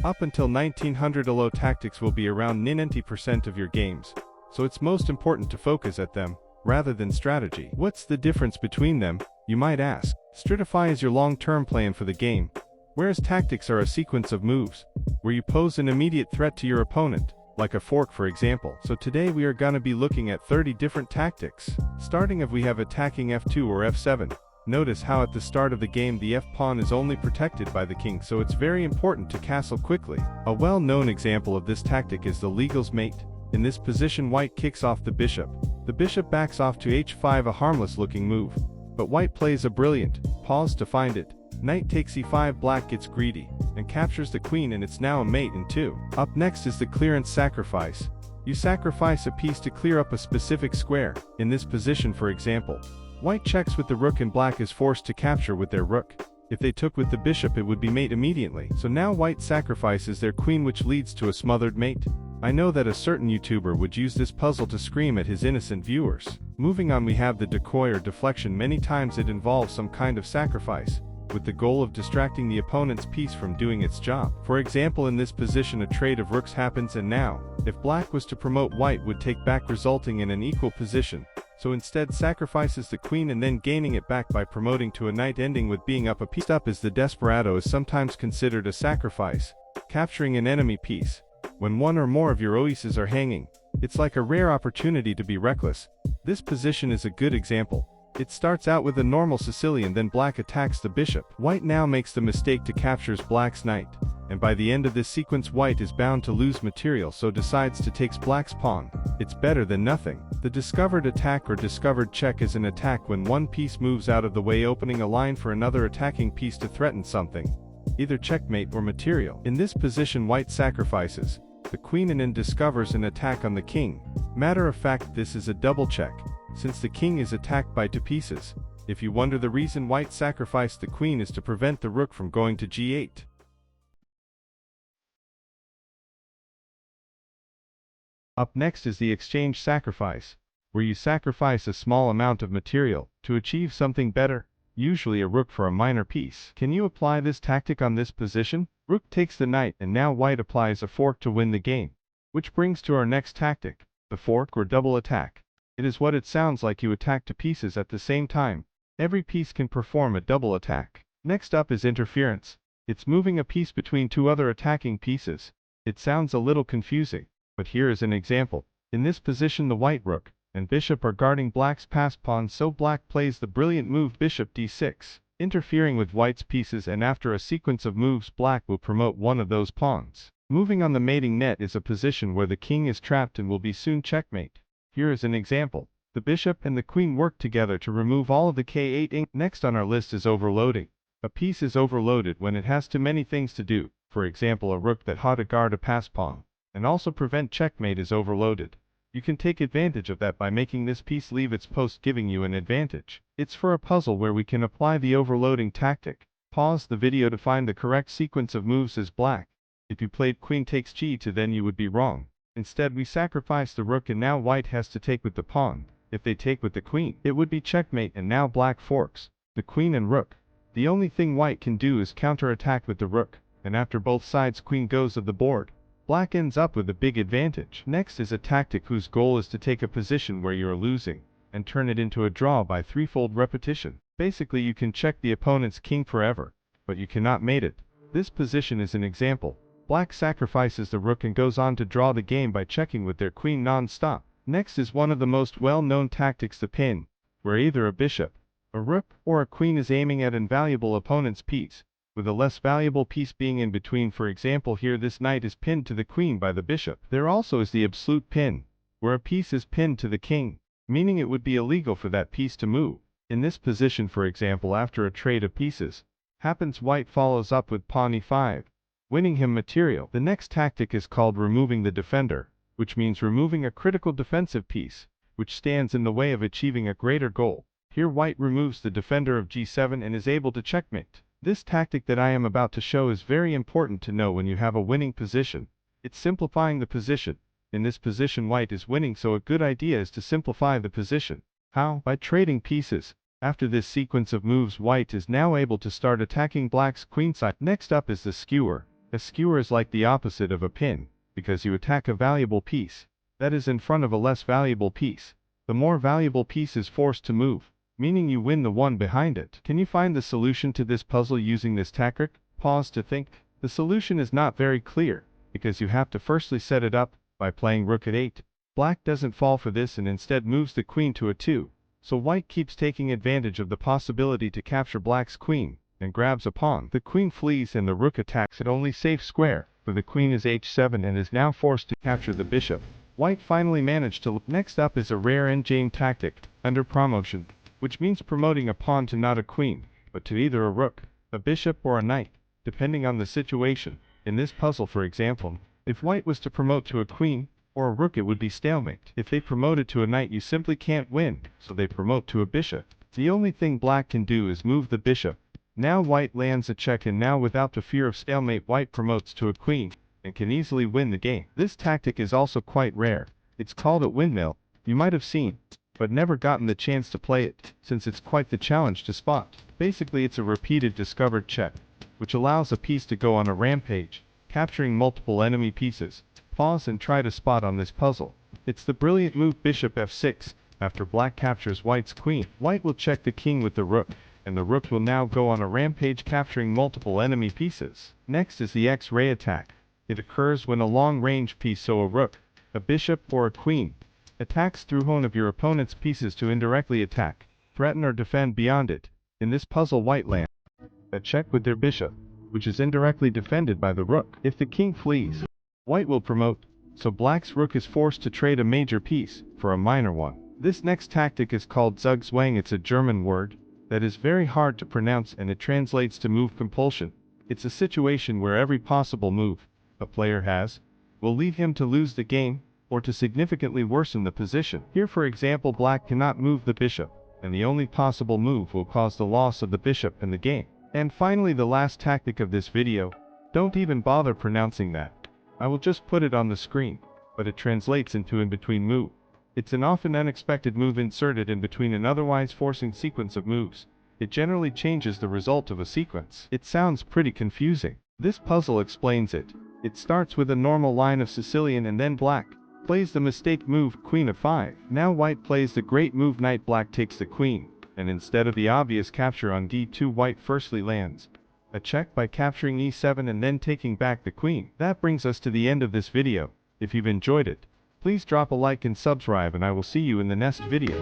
Up until 1900 Elo tactics will be around 90% of your games, so it's most important to focus at them, rather than strategy. What's the difference between them, you might ask? Stratify is your long-term plan for the game, whereas tactics are a sequence of moves, where you pose an immediate threat to your opponent, like a fork for example. So today we are gonna be looking at 30 different tactics. Starting if we have attacking f2 or f7. Notice how at the start of the game the f-pawn is only protected by the king, so it's very important to castle quickly. A well-known example of this tactic is the legal's mate. In this position white kicks off the bishop. The bishop backs off to h5, a harmless-looking move. But white plays a brilliant pause to find it. Knight takes e5, black gets greedy, and captures the queen, and it's now a mate in 2. Up next is the clearance sacrifice. You sacrifice a piece to clear up a specific square. In this position for example, white checks with the rook and black is forced to capture with their rook. If they took with the bishop it would be mate immediately. So now white sacrifices their queen, which leads to a smothered mate. I know that a certain YouTuber would use this puzzle to scream at his innocent viewers. Moving on, we have the decoy or deflection. Many times it involves some kind of sacrifice, with the goal of distracting the opponent's piece from doing its job. For example, in this position a trade of rooks happens, and now, if black was to promote, white would take back, resulting in an equal position. So instead sacrifices the queen and then gaining it back by promoting to a knight, ending with being up a piece. Up is the desperado, is sometimes considered a sacrifice, capturing an enemy piece. When one or more of your oases are hanging, it's like a rare opportunity to be reckless. This position is a good example. It starts out with a normal Sicilian, then black attacks the bishop. White now makes the mistake to captures black's knight, and by the end of this sequence white is bound to lose material, so decides to take black's pawn. It's better than nothing. The discovered attack or discovered check is an attack when one piece moves out of the way, opening a line for another attacking piece to threaten something, either checkmate or material. In this position white sacrifices the queen and then discovers an attack on the king. Matter of fact, this is a double check, since the king is attacked by 2 pieces. If you wonder, the reason white sacrificed the queen is to prevent the rook from going to g8. Up next is the exchange sacrifice, where you sacrifice a small amount of material to achieve something better, usually a rook for a minor piece. Can you apply this tactic on this position? Rook takes the knight, and now white applies a fork to win the game. Which brings to our next tactic, the fork or double attack. It is what it sounds like. You attack 2 pieces at the same time. Every piece can perform a double attack. Next up is interference. It's moving a piece between 2 other attacking pieces. It sounds a little confusing, but here is an example. In this position the white rook and bishop are guarding black's passed pawn, so black plays the brilliant move bishop d6, interfering with white's pieces, and after a sequence of moves black will promote one of those pawns. Moving on, the mating net is a position where the king is trapped and will be soon checkmate. Here is an example. The bishop and the queen work together to remove all of the k8 ink. Next on our list is overloading. A piece is overloaded when it has too many things to do. For example, a rook that had to guard a passed pawn and also prevent checkmate is overloaded. You can take advantage of that by making this piece leave its post, giving you an advantage. It's for a puzzle where we can apply the overloading tactic. Pause the video to find the correct sequence of moves as black. If you played queen takes g2, then you would be wrong. Instead we sacrifice the rook, and now white has to take with the pawn. If they take with the queen, it would be checkmate, and now black forks the queen and rook. The only thing white can do is counterattack with the rook, and after both sides queen goes of the board, black ends up with a big advantage. Next is a tactic whose goal is to take a position where you are losing and turn it into a draw by threefold repetition. Basically you can check the opponent's king forever, but you cannot mate it. This position is an example. Black sacrifices the rook and goes on to draw the game by checking with their queen non-stop. Next is one of the most well-known tactics, the pin, where either a bishop, a rook, or a queen is aiming at an invaluable opponent's piece, with a less valuable piece being in between. For example, here this knight is pinned to the queen by the bishop. There also is the absolute pin, where a piece is pinned to the king, meaning it would be illegal for that piece to move. In this position, for example, after a trade of pieces happens, white follows up with pawn e5, winning him material. The next tactic is called removing the defender, which means removing a critical defensive piece, which stands in the way of achieving a greater goal. Here white removes the defender of g7 and is able to checkmate. This tactic that I am about to show is very important to know when you have a winning position. It's simplifying the position. In this position white is winning, so a good idea is to simplify the position. How? By trading pieces. After this sequence of moves white is now able to start attacking black's queenside. Next up is the skewer. A skewer is like the opposite of a pin, because you attack a valuable piece that is in front of a less valuable piece. The more valuable piece is forced to move, meaning you win the one behind it. Can you find the solution to this puzzle using this tactic? Pause to think. The solution is not very clear, because you have to firstly set it up by playing rook at 8. Black doesn't fall for this and instead moves the queen to a 2, so white keeps taking advantage of the possibility to capture black's queen, and grabs a pawn. The queen flees and the rook attacks at only safe square, for the queen is h7 and is now forced to capture the bishop. White finally managed to. Next up is a rare endgame tactic, under promotion, which means promoting a pawn to not a queen, but to either a rook, a bishop or a knight, depending on the situation. In this puzzle, for example, if white was to promote to a queen or a rook, it would be stalemate. If they promoted to a knight, you simply can't win, so they promote to a bishop. The only thing black can do is move the bishop. Now white lands a check, and now without the fear of stalemate, white promotes to a queen and can easily win the game. This tactic is also quite rare. It's called a windmill. You might have seen, but never gotten the chance to play it, since it's quite the challenge to spot. Basically, it's a repeated discovered check, which allows a piece to go on a rampage, capturing multiple enemy pieces. Pause and try to spot on this puzzle. It's the brilliant move bishop f6. After black captures white's queen, white will check the king with the rook, and the rook will now go on a rampage, capturing multiple enemy pieces. Next is the X-ray attack. It occurs when a long-range piece, so a rook, a bishop, or a queen, attacks through one of your opponent's pieces to indirectly attack, threaten, or defend beyond it. In this puzzle, white lands a check with their bishop, which is indirectly defended by the rook. If the king flees, white will promote, so black's rook is forced to trade a major piece for a minor one. This next tactic is called Zugzwang. It's a German word that is very hard to pronounce, and it translates to move compulsion. It's a situation where every possible move a player has will lead him to lose the game or to significantly worsen the position. Here, for example, black cannot move the bishop, and the only possible move will cause the loss of the bishop in the game. And finally, the last tactic of this video, don't even bother pronouncing that. I will just put it on the screen, but it translates into in between move. It's an often unexpected move inserted in between an otherwise forcing sequence of moves. It generally changes the result of a sequence. It sounds pretty confusing. This puzzle explains it. It starts with a normal line of Sicilian, and then black plays the mistake move queen of 5. Now white plays the great move knight. Black takes the queen, and instead of the obvious capture on d2, white firstly lands a check by capturing e7 and then taking back the queen. That brings us to the end of this video. If you've enjoyed it, please drop a like and subscribe, and I will see you in the next video.